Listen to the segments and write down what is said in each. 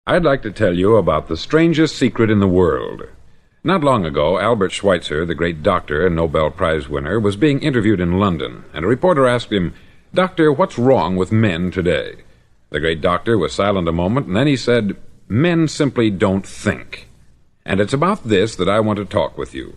I'd like to tell you about the strangest secret in the world. Not long ago, Albert Schweitzer, the great doctor and Nobel Prize winner, was being interviewed in London, and a reporter asked him, "Doctor, what's wrong with men today?" The great doctor was silent a moment, and then he said, "Men simply don't think." And it's about this that I want to talk with you.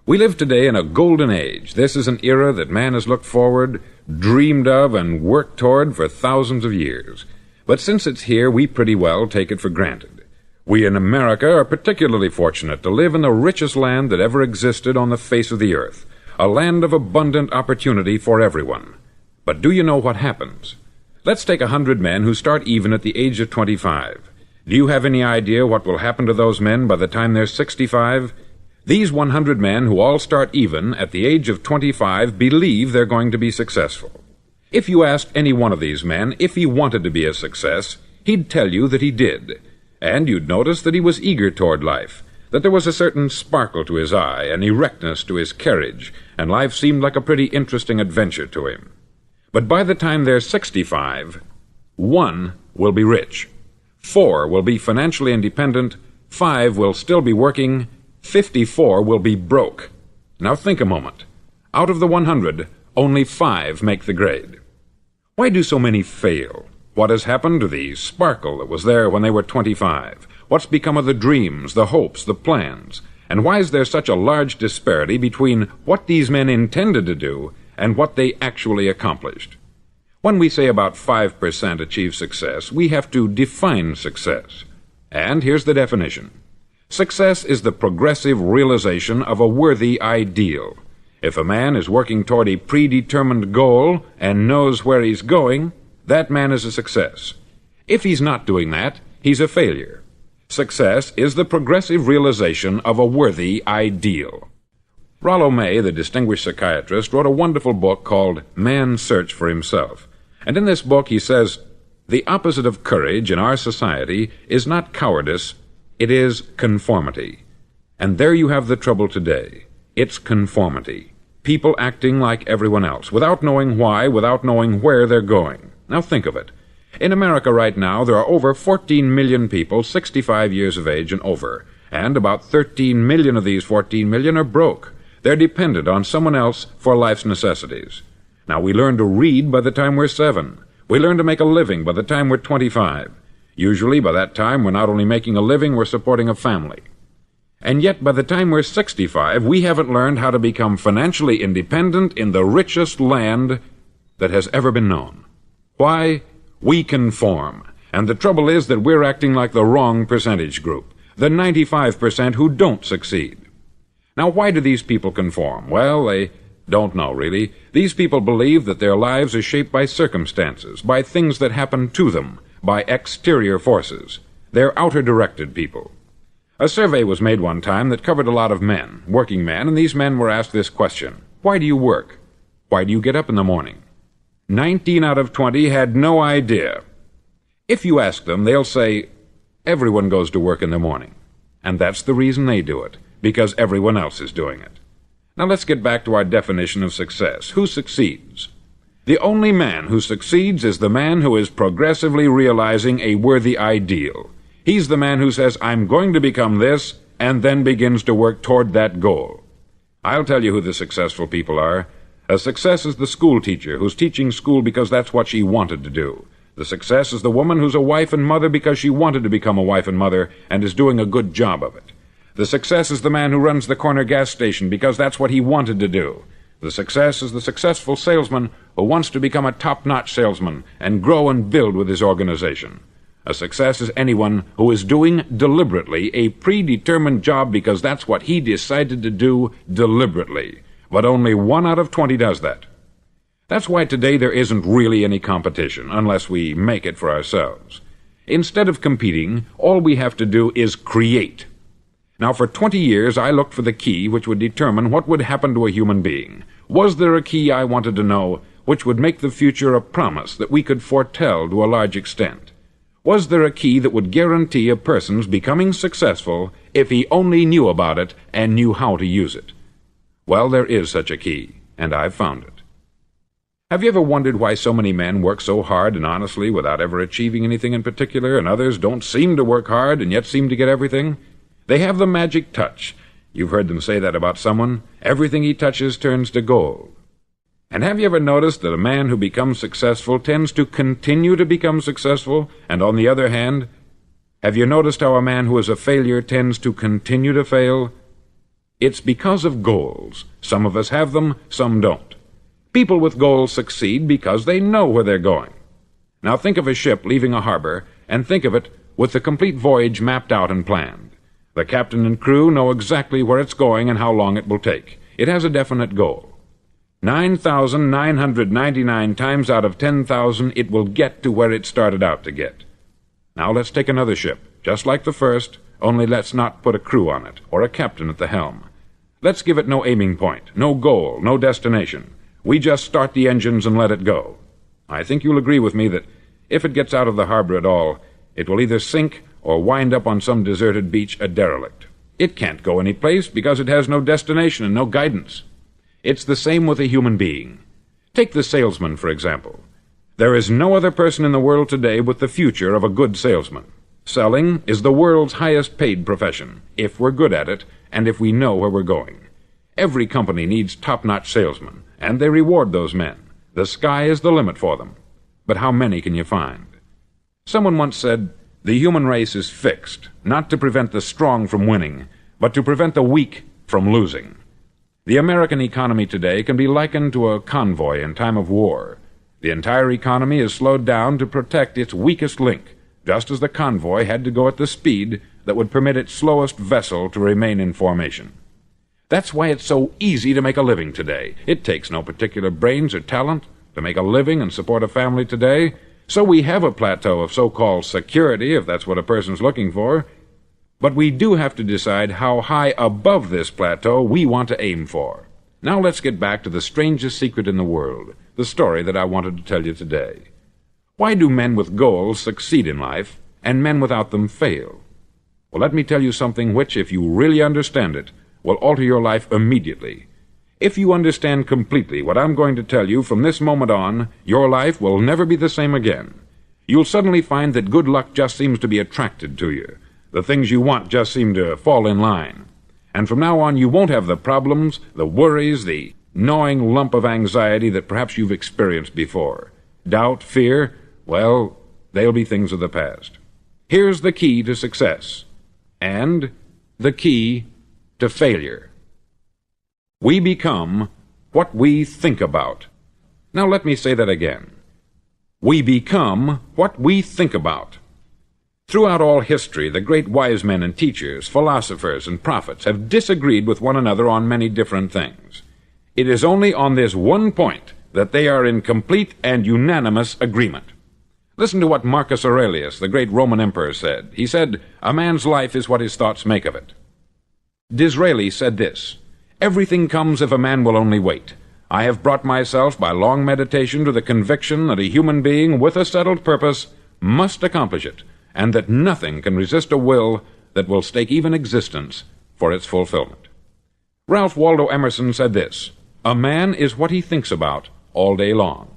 We live today in a golden age. This is an era that man has looked forward, dreamed of, and worked toward for thousands of years. But since it's here, we pretty well take it for granted. We in America are particularly fortunate to live in the richest land that ever existed on the face of the earth, a land of abundant opportunity for everyone. But do you know what happens? Let's take 100 men who start even at the age of 25. Do you have any idea what will happen to those men by the time they're 65? These 100 men who all start even at the age of 25 believe they're going to be successful. If you asked any one of these men if he wanted to be a success, he'd tell you that he did. And you'd notice that he was eager toward life, that there was a certain sparkle to his eye, an erectness to his carriage, and life seemed like a pretty interesting adventure to him. But by the time they're 65, 1 will be rich, 4 will be financially independent, 5 will still be working, 54 will be broke. Now think a moment. Out of the 100, only 5 make the grade. Why do so many fail? What has happened to the sparkle that was there when they were 25? What's become of the dreams, the hopes, the plans? And why is there such a large disparity between what these men intended to do and what they actually accomplished? When we say about 5% achieve success, we have to define success. And here's the definition. Success is the progressive realization of a worthy ideal. If a man is working toward a predetermined goal and knows where he's going, that man is a success. If he's not doing that, he's a failure. Success is the progressive realization of a worthy ideal. Rollo May, the distinguished psychiatrist, wrote a wonderful book called Man's Search for Himself. And in this book he says, "The opposite of courage in our society is not cowardice, it is conformity." And there you have the trouble today. It's conformity. People acting like everyone else, without knowing why, without knowing where they're going. Now think of it. In America right now, there are over 14 million people 65 years of age and over, and about 13 million of these 14 million are broke. They're dependent on someone else for life's necessities. Now, we learn to read by the time we're 7. We learn to make a living by the time we're 25. Usually, by that time, we're not only making a living, we're supporting a family. And yet, by the time we're 65, we haven't learned how to become financially independent in the richest land that has ever been known. Why? We conform. And the trouble is that we're acting like the wrong percentage group, the 95% who don't succeed. Now, why do these people conform? Well, they don't know, really. These people believe that their lives are shaped by circumstances, by things that happen to them, by exterior forces. They're outer-directed people. A survey was made one time that covered a lot of men, working men, and these men were asked this question: why do you work? Why do you get up in the morning? 19 out of 20 had no idea. If you ask them, they'll say, everyone goes to work in the morning. And that's the reason they do it, because everyone else is doing it. Now let's get back to our definition of success. Who succeeds? The only man who succeeds is the man who is progressively realizing a worthy ideal. He's the man who says, I'm going to become this, and then begins to work toward that goal. I'll tell you who the successful people are. A success is the school teacher who's teaching school because that's what she wanted to do. The success is the woman who's a wife and mother because she wanted to become a wife and mother and is doing a good job of it. The success is the man who runs the corner gas station because that's what he wanted to do. The success is the successful salesman who wants to become a top-notch salesman and grow and build with his organization. A success is anyone who is doing deliberately a predetermined job because that's what he decided to do deliberately. But only 1 out of 20 does that. That's why today there isn't really any competition, unless we make it for ourselves. Instead of competing, all we have to do is create. Now, for 20 years, I looked for the key which would determine what would happen to a human being. Was there a key, I wanted to know, which would make the future a promise that we could foretell to a large extent? Was there a key that would guarantee a person's becoming successful if he only knew about it and knew how to use it? Well, there is such a key, and I've found it. Have you ever wondered why so many men work so hard and honestly without ever achieving anything in particular, and others don't seem to work hard and yet seem to get everything? They have the magic touch. You've heard them say that about someone. Everything he touches turns to gold. And have you ever noticed that a man who becomes successful tends to continue to become successful, and on the other hand, have you noticed how a man who is a failure tends to continue to fail? It's because of goals. Some of us have them, some don't. People with goals succeed because they know where they're going. Now think of a ship leaving a harbor, and think of it with the complete voyage mapped out and planned. The captain and crew know exactly where it's going and how long it will take. It has a definite goal. 9,999 times out of 10,000 it will get to where it started out to get. Now let's take another ship, just like the first, only let's not put a crew on it, or a captain at the helm. Let's give it no aiming point, no goal, no destination. We just start the engines and let it go. I think you'll agree with me that if it gets out of the harbor at all, it will either sink or wind up on some deserted beach a derelict. It can't go any place because it has no destination and no guidance. It's the same with a human being. Take the salesman, for example. There is no other person in the world today with the future of a good salesman. Selling is the world's highest paid profession, if we're good at it and if we know where we're going. Every company needs top-notch salesmen, and they reward those men. The sky is the limit for them. But how many can you find? Someone once said, "The human race is fixed, not to prevent the strong from winning, but to prevent the weak from losing." The American economy today can be likened to a convoy in time of war. The entire economy is slowed down to protect its weakest link, just as the convoy had to go at the speed that would permit its slowest vessel to remain in formation. That's why it's so easy to make a living today. It takes no particular brains or talent to make a living and support a family today, so we have a plateau of so-called security, if that's what a person's looking for. But we do have to decide how high above this plateau we want to aim for. Now let's get back to the strangest secret in the world, the story that I wanted to tell you today. Why do men with goals succeed in life, and men without them fail? Well, let me tell you something which, if you really understand it, will alter your life immediately. If you understand completely what I'm going to tell you from this moment on, your life will never be the same again. You'll suddenly find that good luck just seems to be attracted to you. The things you want just seem to fall in line. And from now on, you won't have the problems, the worries, the gnawing lump of anxiety that perhaps you've experienced before. Doubt, fear, well, they'll be things of the past. Here's the key to success, and the key to failure. We become what we think about. Now let me say that again. We become what we think about. Throughout all history, the great wise men and teachers, philosophers and prophets have disagreed with one another on many different things. It is only on this one point that they are in complete and unanimous agreement. Listen to what Marcus Aurelius, the great Roman emperor, said. He said, "A man's life is what his thoughts make of it." Disraeli said this, "Everything comes if a man will only wait. I have brought myself by long meditation to the conviction that a human being with a settled purpose must accomplish it, and that nothing can resist a will that will stake even existence for its fulfillment." Ralph Waldo Emerson said this, "A man is what he thinks about all day long."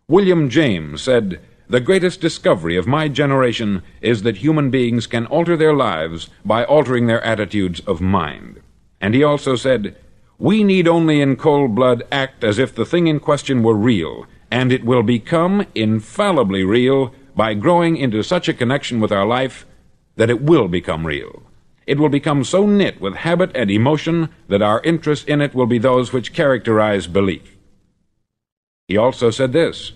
William James said, "The greatest discovery of my generation is that human beings can alter their lives by altering their attitudes of mind." And he also said, "We need only in cold blood act as if the thing in question were real, and it will become infallibly real by growing into such a connection with our life that it will become real. It will become so knit with habit and emotion that our interest in it will be those which characterize belief." He also said this,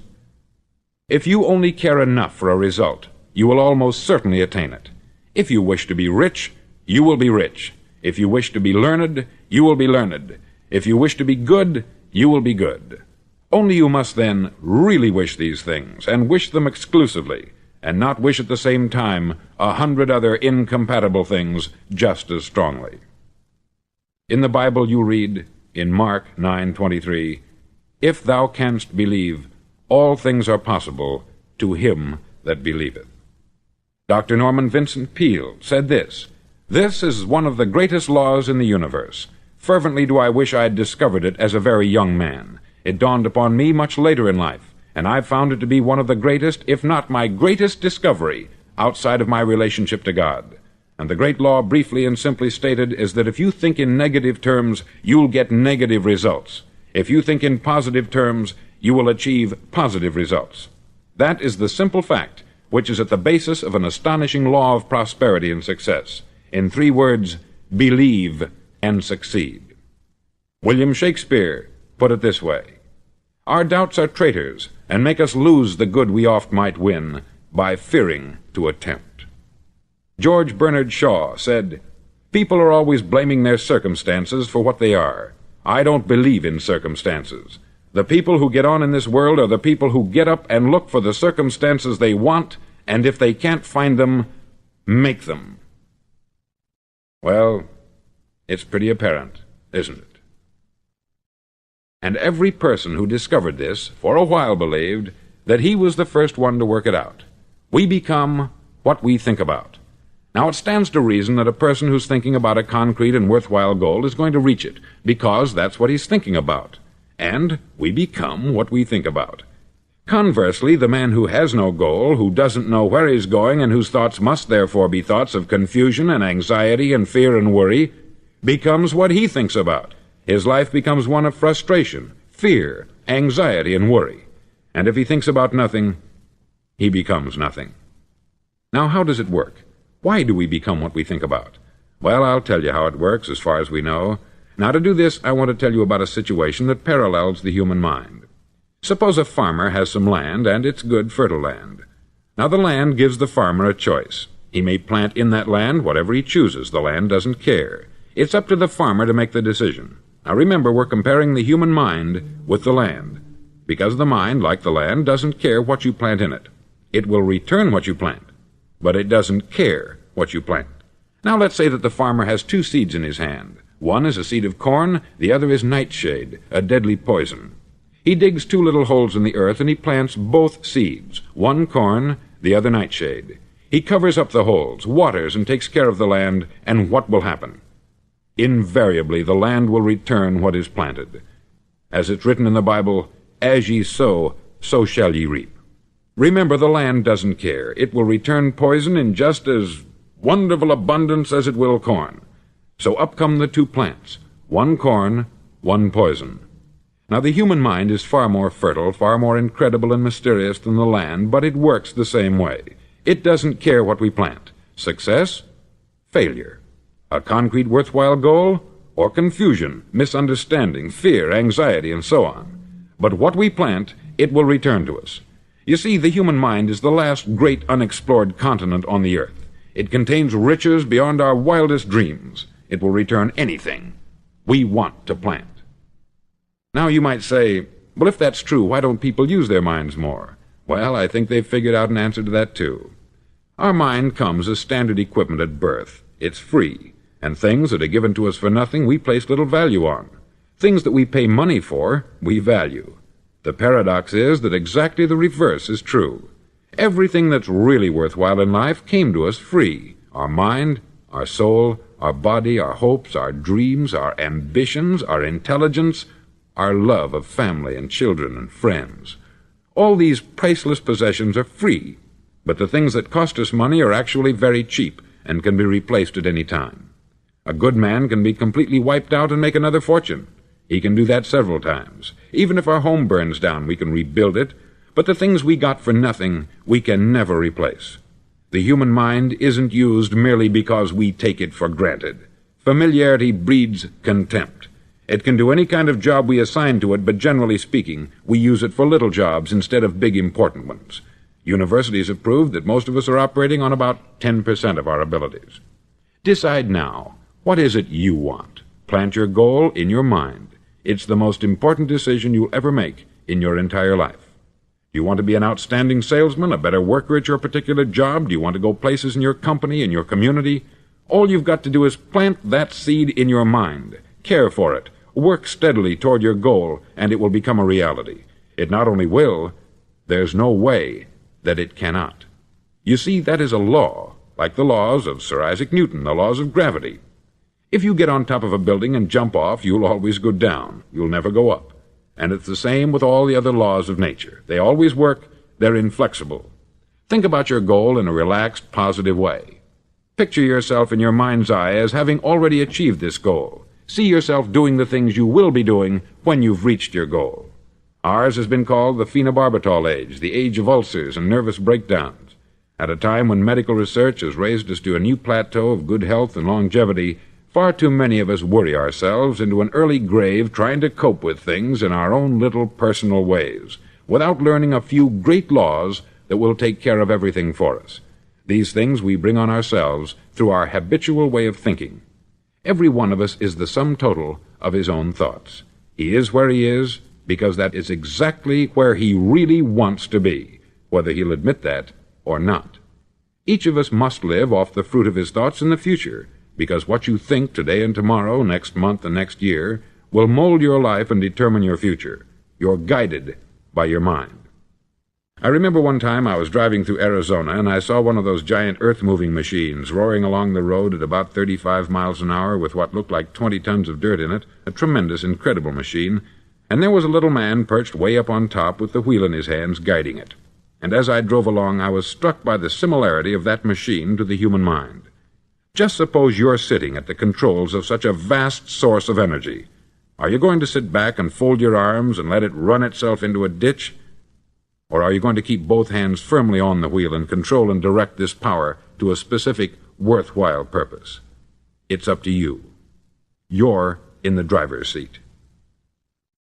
"If you only care enough for a result, you will almost certainly attain it. If you wish to be rich, you will be rich. If you wish to be learned, you will be learned. If you wish to be good, you will be good. Only you must then really wish these things, and wish them exclusively, and not wish at the same time 100 other incompatible things just as strongly." In the Bible you read, in Mark 9:23, "If thou canst believe, all things are possible to him that believeth." Dr. Norman Vincent Peale said this, "This is one of the greatest laws in the universe. Fervently do I wish I had discovered it as a very young man. It dawned upon me much later in life, and I've found it to be one of the greatest, if not my greatest discovery, outside of my relationship to God. And the great law, briefly and simply stated, is that if you think in negative terms, you'll get negative results. If you think in positive terms, you will achieve positive results. That is the simple fact which is at the basis of an astonishing law of prosperity and success. In 3 words, believe and succeed. William Shakespeare put it this way: "Our doubts are traitors, and make us lose the good we oft might win, by fearing to attempt." George Bernard Shaw said, "People are always blaming their circumstances for what they are. I don't believe in circumstances. The people who get on in this world are the people who get up and look for the circumstances they want, and if they can't find them, make them." Well, it's pretty apparent, isn't it? And every person who discovered this for a while believed that he was the first one to work it out. We become what we think about. Now, it stands to reason that a person who's thinking about a concrete and worthwhile goal is going to reach it, because that's what he's thinking about. And we become what we think about. Conversely, the man who has no goal, who doesn't know where he's going, and whose thoughts must therefore be thoughts of confusion and anxiety and fear and worry, becomes what he thinks about. His life becomes one of frustration, fear, anxiety, and worry. And if he thinks about nothing, he becomes nothing. Now, how does it work? Why do we become what we think about? Well, I'll tell you how it works as far as we know. Now, to do this, I want to tell you about a situation that parallels the human mind. Suppose a farmer has some land, and it's good, fertile land. Now, the land gives the farmer a choice. He may plant in that land whatever he chooses. The land doesn't care. It's up to the farmer to make the decision. Now, remember, we're comparing the human mind with the land, because the mind, like the land, doesn't care what you plant in it. It will return what you plant, but it doesn't care what you plant. Now, let's say that the farmer has 2 seeds in his hand. One is a seed of corn, the other is nightshade, a deadly poison. He digs 2 little holes in the earth, and he plants both seeds, one corn, the other nightshade. He covers up the holes, waters, and takes care of the land, and what will happen? Invariably, the land will return what is planted. As it's written in the Bible, "As ye sow, so shall ye reap." Remember, the land doesn't care. It will return poison in just as wonderful abundance as it will corn. So up come the 2 plants, one corn, one poison. Now, the human mind is far more fertile, far more incredible and mysterious than the land, but it works the same way. It doesn't care what we plant. Success, failure. A concrete, worthwhile goal, or confusion, misunderstanding, fear, anxiety, and so on. But what we plant, it will return to us. You see, the human mind is the last great unexplored continent on the earth. It contains riches beyond our wildest dreams. It will return anything we want to plant. Now, you might say, well, if that's true, why don't people use their minds more? Well, I think they've figured out an answer to that, too. Our mind comes as standard equipment at birth. It's free, and things that are given to us for nothing we place little value on. Things that we pay money for, we value. The paradox is that exactly the reverse is true. Everything that's really worthwhile in life came to us free. Our mind, our soul, our body, our hopes, our dreams, our ambitions, our intelligence, our love of family and children and friends. All these priceless possessions are free, but the things that cost us money are actually very cheap and can be replaced at any time. A good man can be completely wiped out and make another fortune. He can do that several times. Even if our home burns down, we can rebuild it, but the things we got for nothing, we can never replace. The human mind isn't used merely because we take it for granted. Familiarity breeds contempt. It can do any kind of job we assign to it, but generally speaking, we use it for little jobs instead of big important ones. Universities have proved that most of us are operating on about 10% of our abilities. Decide now, what is it you want? Plant your goal in your mind. It's the most important decision you'll ever make in your entire life. Do you want to be an outstanding salesman, a better worker at your particular job? Do you want to go places in your company, in your community? All you've got to do is plant that seed in your mind. Care for it. Work steadily toward your goal, and it will become a reality. It not only will, there's no way that it cannot. You see, that is a law, like the laws of Sir Isaac Newton, the laws of gravity. If you get on top of a building and jump off, you'll always go down. You'll never go up. And it's the same with all the other laws of nature. They always work. They're inflexible. Think about your goal in a relaxed, positive way. Picture yourself in your mind's eye as having already achieved this goal. See yourself doing the things you will be doing when you've reached your goal. Ours has been called the phenobarbital age, the age of ulcers and nervous breakdowns. At a time when medical research has raised us to a new plateau of good health and longevity, far too many of us worry ourselves into an early grave trying to cope with things in our own little personal ways, without learning a few great laws that will take care of everything for us. These things we bring on ourselves through our habitual way of thinking. Every one of us is the sum total of his own thoughts. He is where he is because that is exactly where he really wants to be, whether he'll admit that or not. Each of us must live off the fruit of his thoughts in the future, because what you think today and tomorrow, next month and next year, will mold your life and determine your future. You're guided by your mind. I remember one time I was driving through Arizona and I saw one of those giant earth-moving machines roaring along the road at about 35 miles an hour with what looked like 20 tons of dirt in it, a tremendous, incredible machine, and there was a little man perched way up on top with the wheel in his hands guiding it. And as I drove along, I was struck by the similarity of that machine to the human mind. Just suppose you're sitting at the controls of such a vast source of energy. Are you going to sit back and fold your arms and let it run itself into a ditch? Or are you going to keep both hands firmly on the wheel and control and direct this power to a specific, worthwhile purpose? It's up to you. You're in the driver's seat.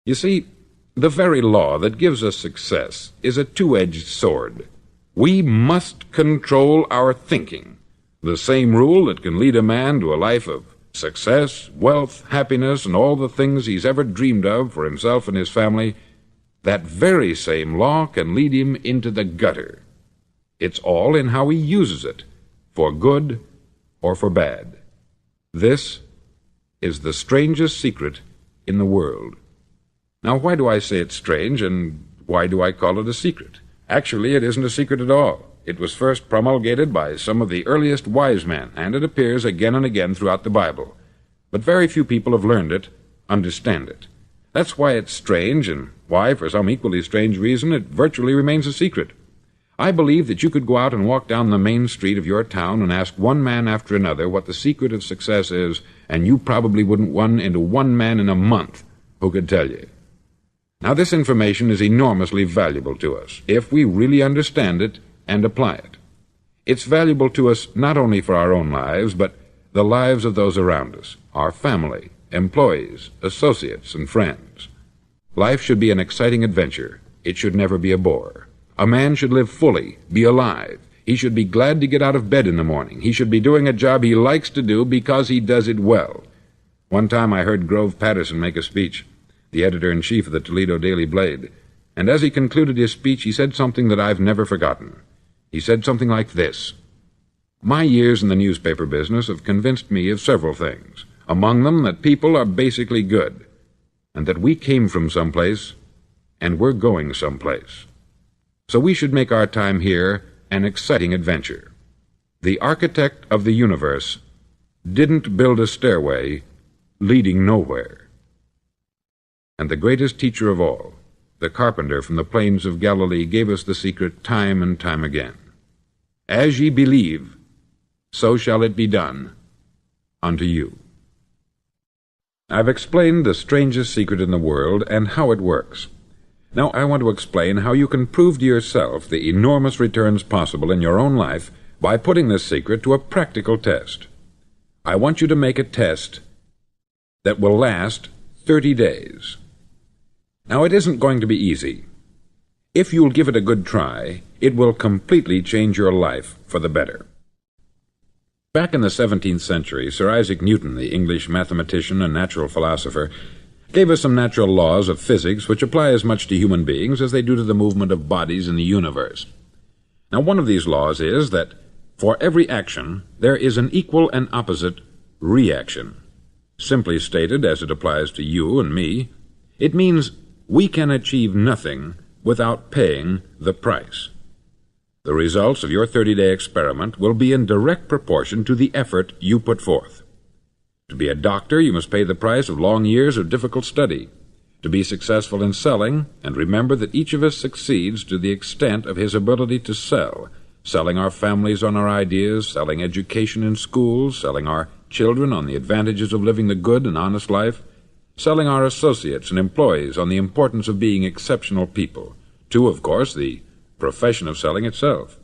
You see, the very law that gives us success is a two-edged sword. We must control our thinking. The same rule that can lead a man to a life of success, wealth, happiness, and all the things he's ever dreamed of for himself and his family, that very same law can lead him into the gutter. It's all in how he uses it, for good or for bad. This is the strangest secret in the world. Now, why do I say it's strange, and why do I call it a secret? Actually, it isn't a secret at all. It was first promulgated by some of the earliest wise men, and it appears again and again throughout the Bible. But very few people have learned it, understand it. That's why it's strange, and why, for some equally strange reason, it virtually remains a secret. I believe that you could go out and walk down the main street of your town and ask one man after another what the secret of success is, and you probably wouldn't run into one man in a month who could tell you. Now, this information is enormously valuable to us, if we really understand it and apply it. It's valuable to us not only for our own lives, but the lives of those around us, our family, employees, associates, and friends. Life should be an exciting adventure. It should never be a bore. A man should live fully, be alive. He should be glad to get out of bed in the morning. He should be doing a job he likes to do because he does it well. One time I heard Grove Patterson make a speech, the editor-in-chief of the Toledo Daily Blade, and as he concluded his speech, he said something that I've never forgotten. He said something like this: "My years in the newspaper business have convinced me of several things, among them that people are basically good, and that we came from someplace, and we're going someplace. So we should make our time here an exciting adventure. The architect of the universe didn't build a stairway leading nowhere." And the greatest teacher of all, the carpenter from the plains of Galilee, gave us the secret time and time again. "As ye believe, so shall it be done unto you." I've explained the strangest secret in the world and how it works. Now I want to explain how you can prove to yourself the enormous returns possible in your own life by putting this secret to a practical test. I want you to make a test that will last 30 days. Now, it isn't going to be easy. If you'll give it a good try, it will completely change your life for the better. Back in the 17th century, Sir Isaac Newton, the English mathematician and natural philosopher, gave us some natural laws of physics which apply as much to human beings as they do to the movement of bodies in the universe. Now, one of these laws is that for every action, there is an equal and opposite reaction. Simply stated, as it applies to you and me, it means we can achieve nothing without paying the price. The results of your 30-day experiment will be in direct proportion to the effort you put forth. To be a doctor, you must pay the price of long years of difficult study. to be successful in selling, and remember that each of us succeeds to the extent of his ability to sell, selling our families on our ideas, selling education in schools, selling our children on the advantages of living the good and honest life, selling our associates and employees on the importance of being exceptional people, to, of course, the profession of selling itself.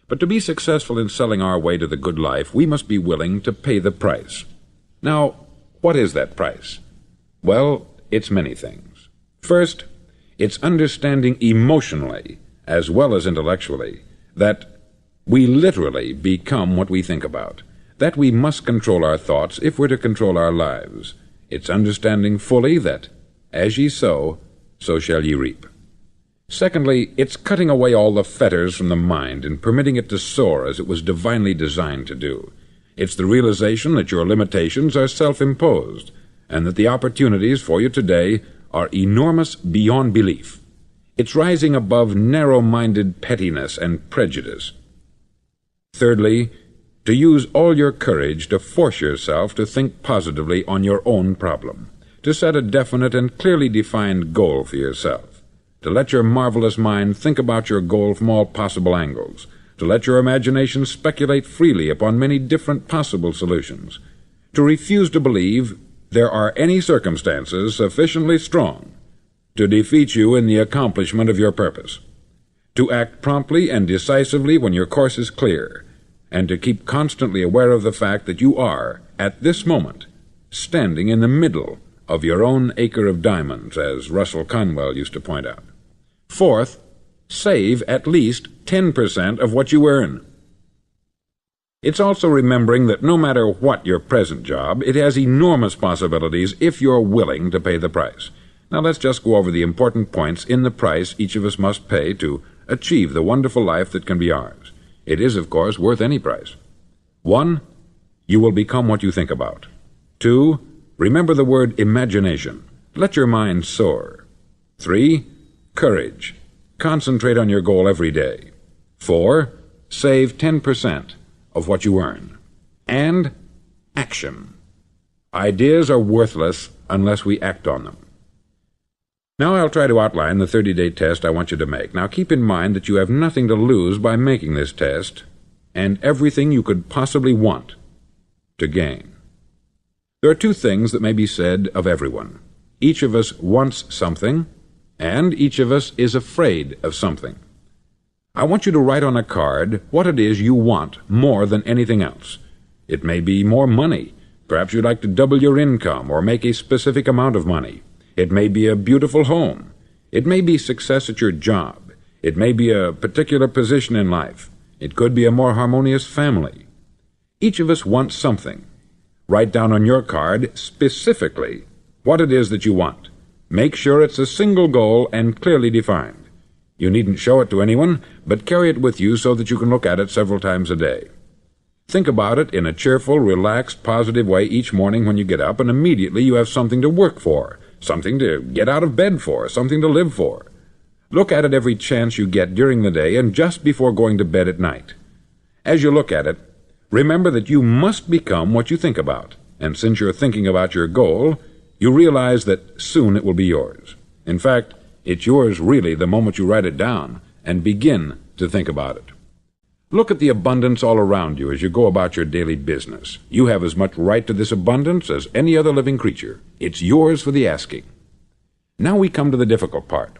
But to be successful in selling our way to the good life, we must be willing to pay the price. Now, what is that price? Well, it's many things. First, it's understanding emotionally, as well as intellectually, that we literally become what we think about, that we must control our thoughts if we're to control our lives. It's understanding fully that, as ye sow, so shall ye reap. Secondly, it's cutting away all the fetters from the mind and permitting it to soar as it was divinely designed to do. It's the realization that your limitations are self-imposed, and that the opportunities for you today are enormous beyond belief. It's rising above narrow-minded pettiness and prejudice. Thirdly, to use all your courage to force yourself to think positively on your own problem, to set a definite and clearly defined goal for yourself, to let your marvelous mind think about your goal from all possible angles, to let your imagination speculate freely upon many different possible solutions, to refuse to believe there are any circumstances sufficiently strong to defeat you in the accomplishment of your purpose, to act promptly and decisively when your course is clear, and to keep constantly aware of the fact that you are, at this moment, standing in the middle of your own acre of diamonds, as Russell Conwell used to point out. Fourth, save at least 10% of what you earn. It's also remembering that no matter what your present job, it has enormous possibilities if you're willing to pay the price. Now let's just go over the important points in the price each of us must pay to achieve the wonderful life that can be ours. It is, of course, worth any price. 1. You will become what you think about. 2. Remember the word imagination. Let your mind soar. 3. Courage. Concentrate on your goal every day. 4. Save 10% of what you earn. And action. Ideas are worthless unless we act on them. Now I'll try to outline the 30-day test I want you to make. Now keep in mind that you have nothing to lose by making this test, and everything you could possibly want to gain. There are two things that may be said of everyone. Each of us wants something, and each of us is afraid of something. I want you to write on a card what it is you want more than anything else. It may be more money. Perhaps you'd like to double your income or make a specific amount of money. It may be a beautiful home. It may be success at your job. It may be a particular position in life. It could be a more harmonious family. Each of us wants something. Write down on your card specifically what it is that you want. Make sure it's a single goal and clearly defined. You needn't show it to anyone, but carry it with you so that you can look at it several times a day. Think about it in a cheerful, relaxed, positive way each morning when you get up, and immediately you have something to work for, something to get out of bed for, something to live for. Look at it every chance you get during the day and just before going to bed at night. As you look at it, remember that you must become what you think about, and since you're thinking about your goal, you realize that soon it will be yours. In fact, it's yours really the moment you write it down and begin to think about it. Look at the abundance all around you as you go about your daily business. You have as much right to this abundance as any other living creature. It's yours for the asking. Now we come to the difficult part.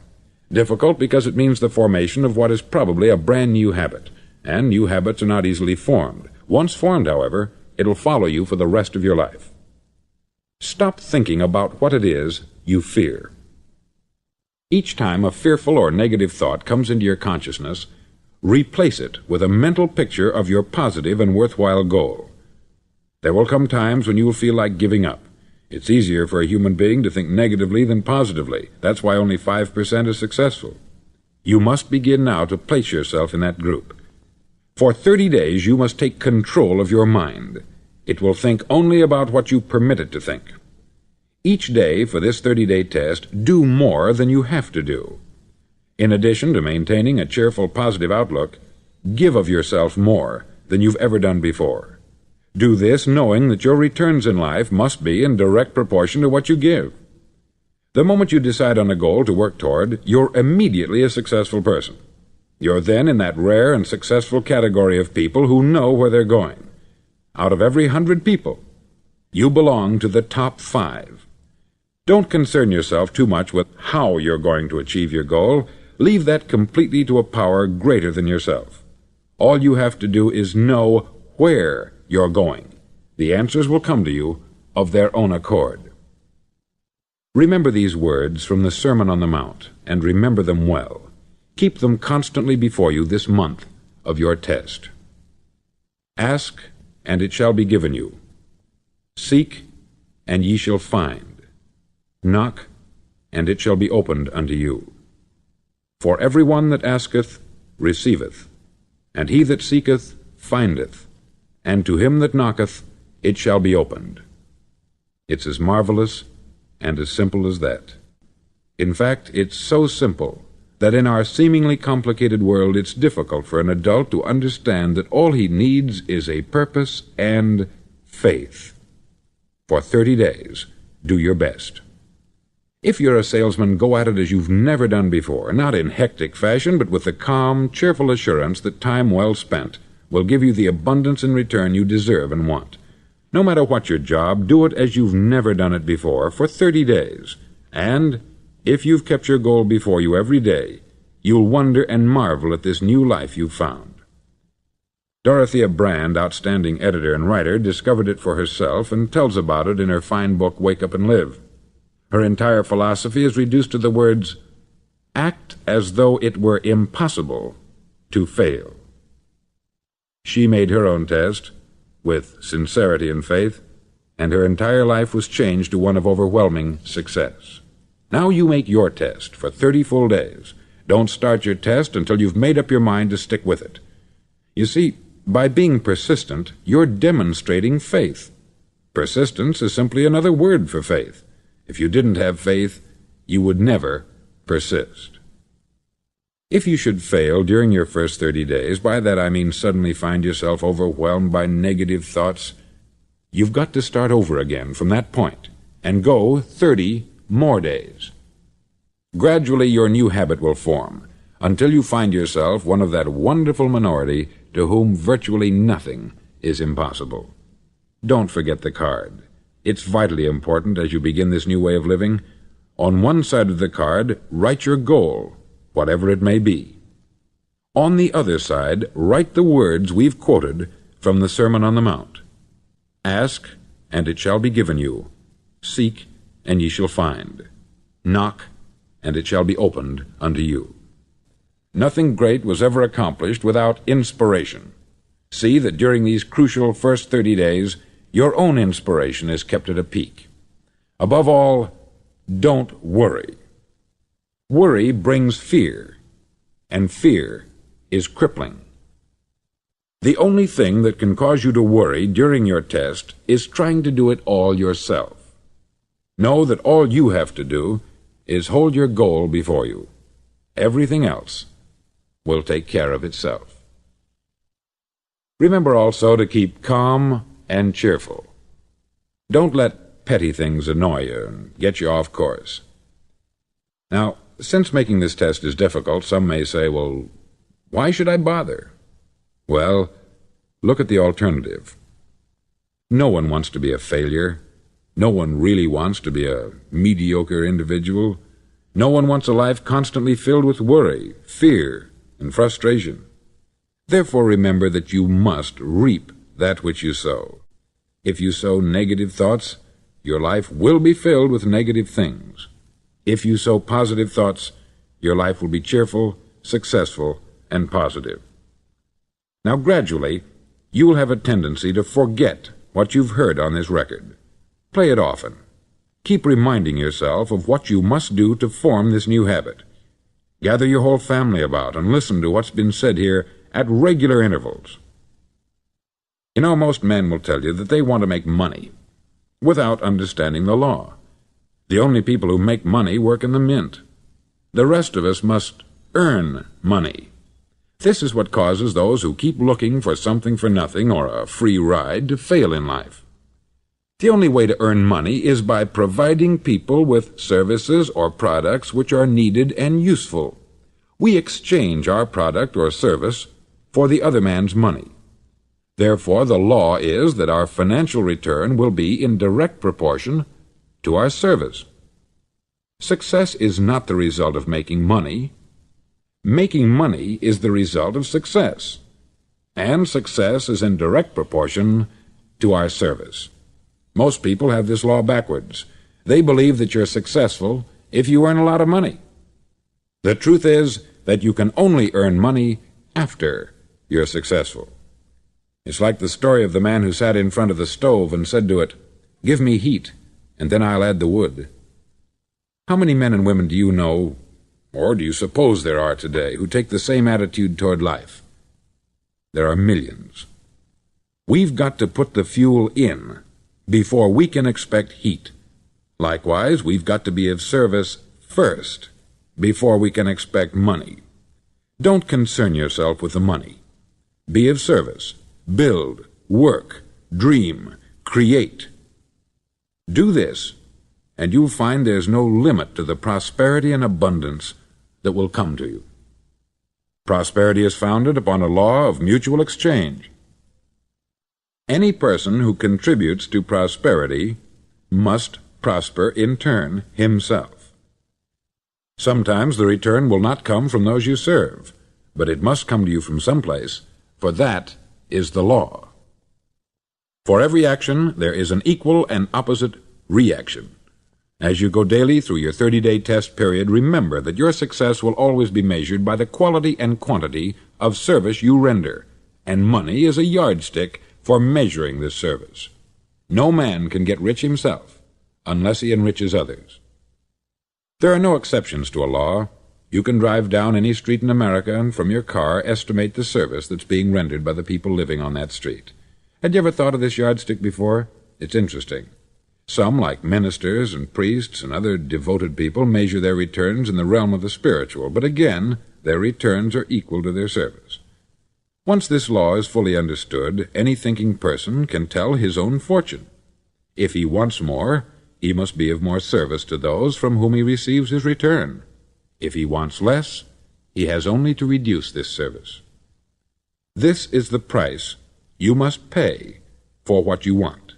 Difficult because it means the formation of what is probably a brand new habit, and new habits are not easily formed. Once formed, however, it'll follow you for the rest of your life. Stop thinking about what it is you fear. Each time a fearful or negative thought comes into your consciousness, replace it with a mental picture of your positive and worthwhile goal. There will come times when you will feel like giving up. It's easier for a human being to think negatively than positively. That's why only 5% is successful. You must begin now to place yourself in that group. For 30 days you must take control of your mind. It will think only about what you permit it to think. Each day for this 30-day test, do more than you have to do. In addition to maintaining a cheerful, positive outlook, give of yourself more than you've ever done before. Do this knowing that your returns in life must be in direct proportion to what you give. The moment you decide on a goal to work toward, you're immediately a successful person. You're then in that rare and successful category of people who know where they're going. Out of every 100 people, you belong to the top 5. Don't concern yourself too much with how you're going to achieve your goal. Leave that completely to a power greater than yourself. All you have to do is know where you're going. The answers will come to you of their own accord. Remember these words from the Sermon on the Mount, and remember them well. Keep them constantly before you this month of your test. Ask, and it shall be given you. Seek, and ye shall find. Knock, and it shall be opened unto you. For every one that asketh receiveth, and he that seeketh findeth, and to him that knocketh it shall be opened. It's as marvelous and as simple as that. In fact, it's so simple that in our seemingly complicated world it's difficult for an adult to understand that all he needs is a purpose and faith. For 30 days, do your best. If you're a salesman, go at it as you've never done before, not in hectic fashion, but with the calm, cheerful assurance that time well spent will give you the abundance in return you deserve and want. No matter what your job, do it as you've never done it before for 30 days. And if you've kept your goal before you every day, you'll wonder and marvel at this new life you've found. Dorothea Brand, outstanding editor and writer, discovered it for herself and tells about it in her fine book, Wake Up and Live. Her entire philosophy is reduced to the words, act as though it were impossible to fail. She made her own test with sincerity and faith, and her entire life was changed to one of overwhelming success. Now you make your test for 30 full days. Don't start your test until you've made up your mind to stick with it. You see, by being persistent, you're demonstrating faith. Persistence is simply another word for faith. If you didn't have faith, you would never persist. If you should fail during your first 30 days, by that I mean suddenly find yourself overwhelmed by negative thoughts, you've got to start over again from that point and go 30 more days. Gradually your new habit will form until you find yourself one of that wonderful minority to whom virtually nothing is impossible. Don't forget the card. It's vitally important as you begin this new way of living. On one side of the card, write your goal, whatever it may be. On the other side, write the words we've quoted from the Sermon on the Mount. Ask, and it shall be given you. Seek, and ye shall find. Knock, and it shall be opened unto you. Nothing great was ever accomplished without inspiration. See that during these crucial first 30 days, your own inspiration is kept at a peak. Above all, don't worry. Worry brings fear, and fear is crippling. The only thing that can cause you to worry during your test is trying to do it all yourself. Know that all you have to do is hold your goal before you. Everything else will take care of itself. Remember also to keep calm and cheerful. Don't let petty things annoy you and get you off course. Now, since making this test is difficult, some may say, well, why should I bother? Well, look at the alternative. No one wants to be a failure. No one really wants to be a mediocre individual. No one wants a life constantly filled with worry, fear, and frustration. Therefore, remember that you must reap that which you sow. If you sow negative thoughts, your life will be filled with negative things. If you sow positive thoughts, your life will be cheerful, successful, and positive. Now, gradually, you will have a tendency to forget what you've heard on this record. Play it often. Keep reminding yourself of what you must do to form this new habit. Gather your whole family about and listen to what's been said here at regular intervals. You know, most men will tell you that they want to make money without understanding the law. The only people who make money work in the mint. The rest of us must earn money. This is what causes those who keep looking for something for nothing or a free ride to fail in life. The only way to earn money is by providing people with services or products which are needed and useful. We exchange our product or service for the other man's money. Therefore, the law is that our financial return will be in direct proportion to our service. Success is not the result of making money. Making money is the result of success, and success is in direct proportion to our service. Most people have this law backwards. They believe that you're successful if you earn a lot of money. The truth is that you can only earn money after you're successful. It's like the story of the man who sat in front of the stove and said to it, "Give me heat, and then I'll add the wood." How many men and women do you know, or do you suppose there are today, who take the same attitude toward life? There are millions. We've got to put the fuel in before we can expect heat. Likewise, we've got to be of service first before we can expect money. Don't concern yourself with the money. Be of service. Build, work, dream, create. Do this, and you'll find there's no limit to the prosperity and abundance that will come to you. Prosperity is founded upon a law of mutual exchange. Any person who contributes to prosperity must prosper in turn himself. Sometimes the return will not come from those you serve, but it must come to you from someplace, for that is the law. For every action, there is an equal and opposite reaction. As you go daily through your 30-day test period, remember that your success will always be measured by the quality and quantity of service you render, and money is a yardstick for measuring this service. No man can get rich himself unless he enriches others. There are no exceptions to a law. You can drive down any street in America and from your car estimate the service that's being rendered by the people living on that street. Had you ever thought of this yardstick before? It's interesting. Some, like ministers and priests and other devoted people, measure their returns in the realm of the spiritual, but again, their returns are equal to their service. Once this law is fully understood, any thinking person can tell his own fortune. If he wants more, he must be of more service to those from whom he receives his return. If he wants less, he has only to reduce this service. This is the price you must pay for what you want.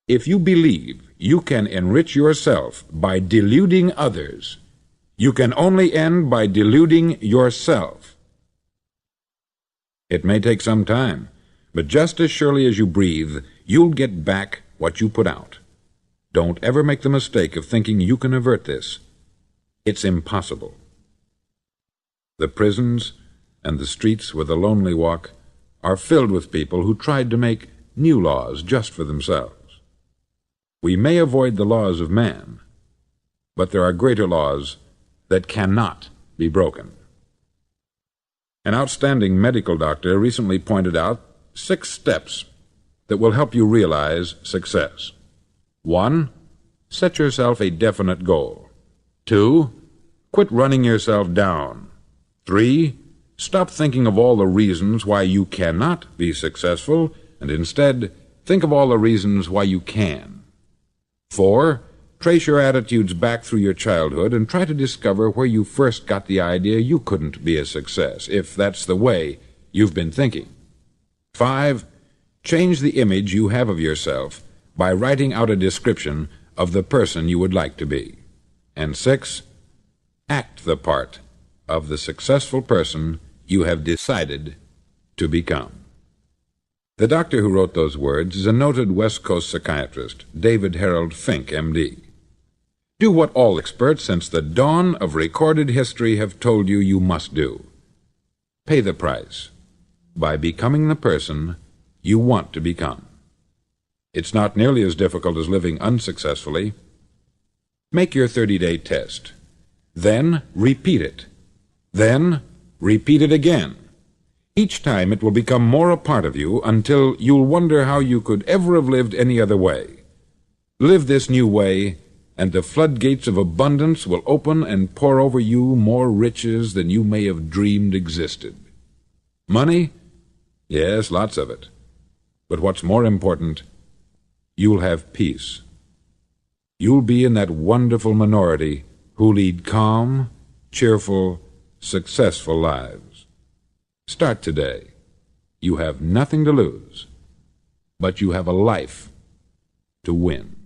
If you believe you can enrich yourself by deluding others, you can only end by deluding yourself. It may take some time, but just as surely as you breathe, you'll get back what you put out. Don't ever make the mistake of thinking you can avert this. It's impossible. The prisons and the streets where the lonely walk are filled with people who tried to make new laws just for themselves. We may avoid the laws of man, but there are greater laws that cannot be broken. An outstanding medical doctor recently pointed out 6 steps that will help you realize success. 1. Set yourself a definite goal. 2. Quit running yourself down. 3. Stop thinking of all the reasons why you cannot be successful, and instead think of all the reasons why you can. 4. Trace your attitudes back through your childhood and try to discover where you first got the idea you couldn't be a success, if that's the way you've been thinking. 5. Change the image you have of yourself by writing out a description of the person you would like to be. And 6. Act the part of the successful person you have decided to become. The doctor who wrote those words is a noted West Coast psychiatrist, David Harold Fink, M.D. Do what all experts since the dawn of recorded history have told you you must do. Pay the price by becoming the person you want to become. It's not nearly as difficult as living unsuccessfully. Make your 30-day test. Then repeat it. Then repeat it again. Each time it will become more a part of you until you'll wonder how you could ever have lived any other way. Live this new way, and the floodgates of abundance will open and pour over you more riches than you may have dreamed existed. Money? Yes, lots of it. But what's more important, you'll have peace. You'll be in that wonderful minority who lead calm, cheerful, successful lives. Start today. You have nothing to lose, but you have a life to win.